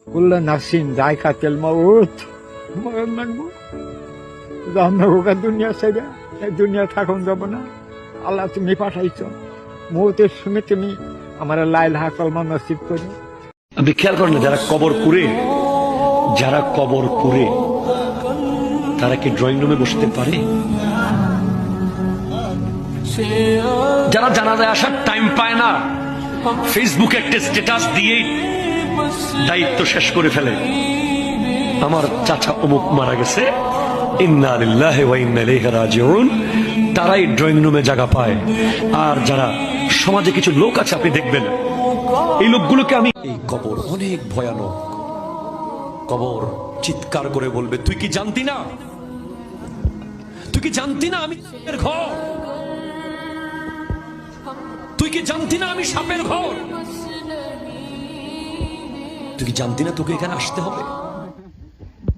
কুল্লা নাসিন যায়কাতুল মউত, মরণ লাগবো। আমরা ওখানে দুনিয়া ছেড়ে এই দুনিয়া থাকুন যাব না। আল্লাহ তুমি পাঠাইছ, মৌতের সময় তুমি আমার লা ইলাহা কালমা নসিব করো। আপনি খেয়াল করেন, যারা কবর কুড়ে, তারা কি ড্রয়িং রুমে বসতে পারে? যারা জানাজায় আসার টাইম পায় না, ফেসবুকে একটা স্ট্যাটাস দিয়েই দায়িত্ব শেষ করে ফেলে, আমার চাচা অমুক মারা গেছে, ইন্না লিল্লাহি ওয়া ইন্না ইলাইহি রাজিউন, তারাই ড্রয়িং রুমে জায়গা পায়। আর যারা সমাজে কিছু লোক আছে, আপনি দেখবেন এই লোকগুলোকে আমি, এই কবর অনেক ভয়ানক। কবর চিৎকার করে বলবে, তুই কি জানতি না, তুই কি জানতি না আমি সাপের ঘর, তুই কি জানতি না আমি সাপের ঘর, তুই কি জানতি না তোকে এখানে আসতে হবে।